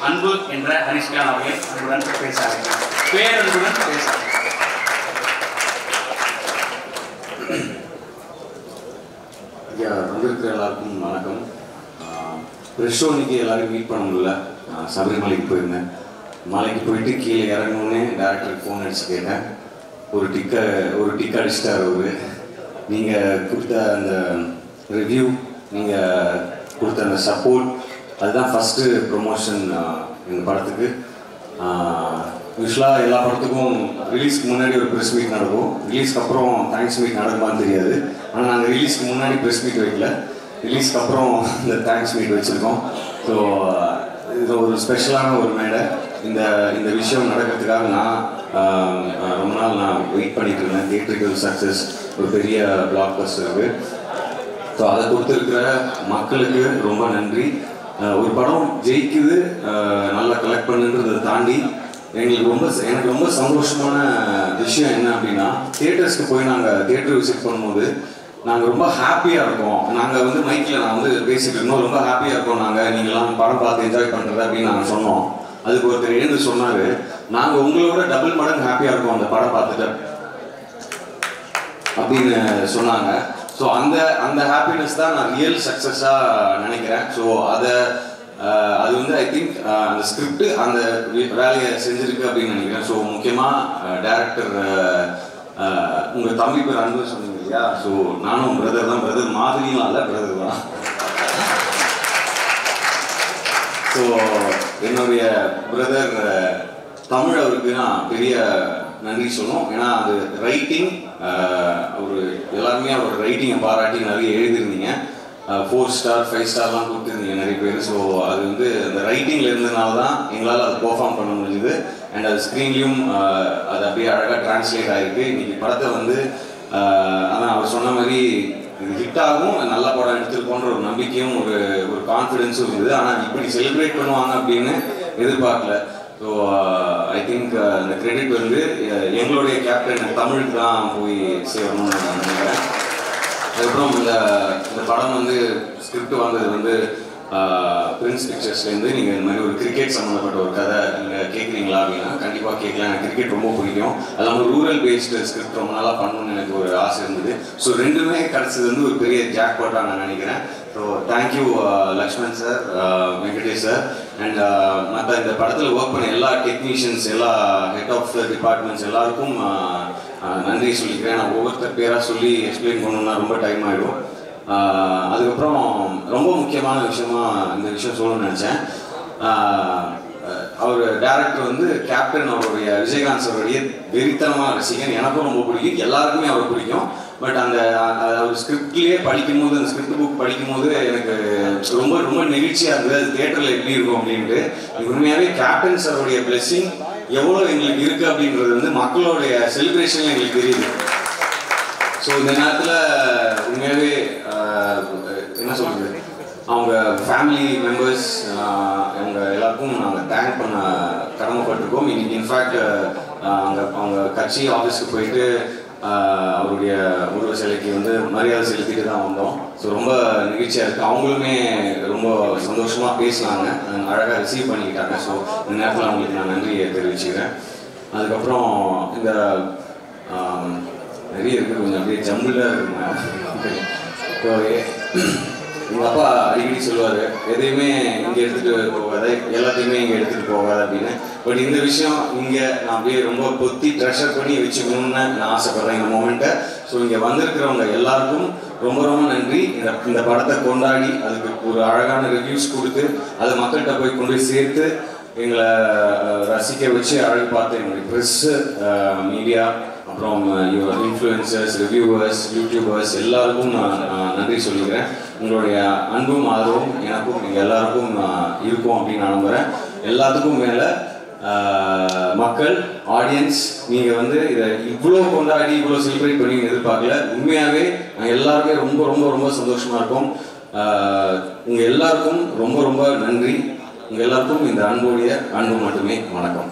அன்பு என்ற ஹரிஷ்கான் அவர்களை அன்புடன் பேசார்கள். பேரன்புடன் பேசார்கள். ஐயா, வந்திருக்கிற எல்லாருக்கும் வணக்கம். ப்ரெஷ் ஷோ இன்னைக்கு எல்லாரும் மீட் பண்ண முடியல. சபரிமலைக்கு போயிருந்தேன். மலைக்கு போயிட்டு கீழே இறங்கணுன்னே டேரக்டருக்கு ஃபோன் அடிச்சு கேட்டேன். ஒரு டிக் அடிச்சிட்டார் அவரு. நீங்கள் கொடுத்த அந்த ரிவ்யூ, நீங்கள் கொடுத்த அந்த சப்போர்ட், அதுதான் ஃபஸ்ட்டு ப்ரொமோஷன் இந்த படத்துக்கு. யூஸ்வலாக எல்லா படத்துக்கும் ரிலீஸ்க்கு முன்னாடி ஒரு ப்ரெஸ் மீட் நடக்கும். ரிலீஸ்க்கு அப்புறம் தேங்க்ஸ் மீட் நடக்குமான்னு தெரியாது. ஆனால் நாங்கள் ரிலீஸ்க்கு முன்னாடி ப்ரெஸ் மீட் வைக்கல, ரிலீஸ்க்கு அப்புறம் இந்த தேங்க்ஸ் மீட் வச்சுருக்கோம். ஸோ இது ஒரு ஸ்பெஷலான ஒரு மேடை. இந்த விஷயம் நடக்கிறதுக்காக நான் ரொம்ப நாள் வெயிட் பண்ணிட்டு இருந்தேன். தியேட்ரிக்கல் சக்ஸஸ் ஒரு பெரிய பிளாக் பஸ்டர் இருக்குது. ஸோ அதை கொடுத்துருக்கிற மக்களுக்கு ரொம்ப நன்றி. ஒரு படம் ஜெயிக்குது, நல்லா கலெக்ட் பண்ணுன்றதை தாண்டி எனக்கு ரொம்ப சந்தோஷமான விஷயம் என்ன அப்படின்னா, தியேட்டர்ஸ்க்கு போய் நாங்கள் தியேட்டர் விசிட் பண்ணும்போது நாங்கள் ரொம்ப ஹாப்பியாக இருக்கோம். நாங்கள் வந்து மைக்கில் நான் வந்து பேசிகிட்டு இருக்கோம், ரொம்ப ஹாப்பியாக இருக்கோம் நீங்களாம் படம் பார்த்து என்ஜாய் பண்ணுறது அப்படின்னு நாங்கள் சொன்னோம். அதுக்கு ஒருத்தர் எழுந்து சொன்னார், நாங்கள் உங்களோட டபுள் மடங்கு ஹாப்பியாக இருக்கோம் அந்த படம் பார்த்துட்டு அப்படின்னு சொன்னாங்க. ஸோ அந்த ஹாப்பினஸ் தான் நான் ரியல் சக்ஸஸாக நினைக்கிறேன். ஸோ அது வந்து ஐ திங்க் அந்த ஸ்கிரிப்ட் அந்த வேலையை செஞ்சுருக்கு அப்படின்னு நினைக்கிறேன். ஸோ முக்கியமாக டைரக்டர் உங்கள் தம்பி பேர் அன்பு சொன்னீங்க இல்லையா? ஸோ நானும் பிரதர் தான், பிரதர் மாதிரிலாம் இல்லை, பிரதர் தான். ஸோ என்னுடைய பிரதர் தமிழ் அவருக்கு நான் பெரிய நன்றி சொல்லணும். ஏன்னா அது ரைட்டிங், ஒரு எல்லாருமே அவர் ரைட்டிங்கை பாராட்டி நிறைய எழுதிருந்தீங்க. 4 ஸ்டார் 5 ஸ்டார்லாம் கொடுத்துருந்தீங்க நிறைய பேர். ஸோ அது வந்து அந்த ரைட்டிங்கில் இருந்ததுனால தான் எங்களால் அதை பெர்ஃபார்ம் பண்ண முடிஞ்சுது. அண்ட் அது ஸ்க்ரீன்லேயும் அது அப்படியே அழகாக டிரான்ஸ்லேட் ஆகிருக்கு. இன்றைக்கி படத்தை வந்து ஆனால் அவர் சொன்ன மாதிரி இது ஹிட் ஆகும், நல்ல படம் எடுத்துருக்கோன்ற ஒரு நம்பிக்கையும் ஒரு கான்ஃபிடென்ஸும் இருந்தது. ஆனால் இப்படி செலிப்ரேட் பண்ணுவாங்க அப்படின்னு எதிர்பார்க்கல. ஸோ ஐ திங்க் அந்த கிரெடிட் வந்து எங்களுடைய கேப்டன் தமிழுக்கு தான் போய் சேரணும்னு நான் நினைக்கிறேன். அதுக்கப்புறம் இந்த படம் வந்து ஸ்கிரிப்ட் வந்தது வந்து பிரின்ஸ் பிக்சர்ஸ்லேருந்து. நீங்கள் இந்த மாதிரி ஒரு கிரிக்கெட் சம்மந்தப்பட்ட ஒரு கதை நீங்கள் கேட்குறீங்களா அப்படின்னா கண்டிப்பாக கேட்கலாம். எனக்கு கிரிக்கெட் ரொம்ப பிடிக்கும். அது இல்லாமல் ரூரல் பேஸ்டு ஸ்கிரிப்ட் ரொம்ப நாளாக பண்ணணும்னு எனக்கு ஒரு ஆசை இருந்தது. ஸோ ரெண்டுமே கிடச்சது வந்து ஒரு பெரிய ஜாக்பாட்டாக நான் நினைக்கிறேன். So thank you Lakshman sir, Venkatesh sir, and மற்ற இந்த படத்தில் ஒர்க் பண்ண எல்லா டெக்னீஷியன்ஸ், எல்லா ஹெட் ஆஃப் த டிபார்ட்மெண்ட்ஸ் எல்லாருக்கும் நன்றி சொல்லிக்கிறேன். நான் ஒவ்வொருத்தர் பேராக சொல்லி எக்ஸ்பிளைன் பண்ணணுன்னா ரொம்ப டைம் ஆகிடும். அதுக்கப்புறம் ரொம்ப முக்கியமான விஷயமா இந்த விஷயம் சொல்லணும்னு நினச்சேன். அவர் டேரக்டர் வந்து கேப்டன் அவருடைய விஜயகாந்த் சாருடைய வெறித்தனமான ரசிகன். எனக்கும் ரொம்ப பிடிக்கும், எல்லாருக்குமே அவர் பிடிக்கும். பட் அந்த அவர் ஸ்கிரிப்ட்லேயே படிக்கும்போது, அந்த ஸ்கிரிப்ட் புக் படிக்கும்போது எனக்கு ரொம்ப ரொம்ப நெகிழ்ச்சியாக இருந்தது. அது தியேட்டரில் எப்படி இருக்கும் அப்படின்ட்டு. உண்மையாகவே கேப்டன் சாருடைய பிளெஸிங் எவ்வளோ எங்களுக்கு இருக்குது அப்படின்றது வந்து மக்களுடைய செலிப்ரேஷன் எங்களுக்கு தெரியுது. ஸோ இந்த நேரத்தில் உண்மையாகவே என்ன சொல்கிறது, அவங்க ஃபேமிலி மெம்பர்ஸ் அவங்க எல்லாருக்கும் நாங்கள் தேங்க் பண்ண கடமைப்பட்டிருக்கோம். இன்னைக்கு இன்ஃபேக்ட் அவங்க கட்சி ஆஃபீஸ்க்கு போயிட்டு அவருடைய உருவ சிலைக்கு வந்து மரியாதை செலுத்திட்டு தான் வந்தோம். ஸோ ரொம்ப நிகழ்ச்சியாக இருக்குது. அவங்களுமே ரொம்ப சந்தோஷமாக பேசினாங்க, அழகாக ரிசீவ் பண்ணிக்கிட்டாங்க. ஸோ இந்த நேரத்தில் அவங்களுக்கு நான் நன்றியை தெரிவிச்சுக்கிறேன். அதுக்கப்புறம் இந்த நிறைய இருக்குது, கொஞ்சம் அப்படியே ஜம்பிளாக இருக்குங்க. இப்போ எங்கள் அப்பா அடிக்கடி சொல்லுவார், எதையுமே இங்கே எடுத்துகிட்டு போகாத, எல்லாத்தையுமே இங்கே எடுத்துகிட்டு போகாத அப்படின்னு. பட் இந்த விஷயம் இங்கே நான் அப்படியே ரொம்ப பொத்தி ட்ரெஷர் பண்ணி வச்சுக்கணும்னு நான் ஆசைப்பட்றேன் இந்த மூமெண்ட்டை. ஸோ இங்கே வந்திருக்கிறவங்க எல்லாருக்கும் ரொம்ப ரொம்ப நன்றி. இந்த படத்தை கொண்டாடி அதுக்கு ஒரு அழகான ரிவ்யூஸ் கொடுத்து அதை மக்கள்கிட்ட போய் கொண்டு போய் சேர்த்து எங்களை ரசிக்க வச்சு அழகு பார்த்து எங்களுடைய ப்ரெஸ்ஸு, மீடியா, அப்புறம் இன்ஃப்ளூயன்சர்ஸ், ரிவ்யூவர்ஸ், யூடியூபர்ஸ் எல்லாருக்கும் நான் நன்றி சொல்லிக்கிறேன். உங்களுடைய அன்பும் ஆதரவும் எனக்கும் எங்கள் எல்லாருக்கும் இருக்கும் அப்படின்னு நான் நம்புகிறேன். எல்லாத்துக்கும் மேலே மக்கள், ஆடியன்ஸ், நீங்கள் வந்து இதை இவ்வளோ கொண்டாடி இவ்வளோ செலிப்ரேட் பண்ணி எதிர்பார்க்கல. உண்மையாகவே நாங்கள் எல்லாருமே ரொம்ப ரொம்ப ரொம்ப சந்தோஷமாக இருக்கோம். உங்கள் எல்லாருக்கும் ரொம்ப ரொம்ப நன்றி. உங்கள் எல்லாருக்கும் இந்த அன்புடைய அன்பு மட்டுமே. வணக்கம்.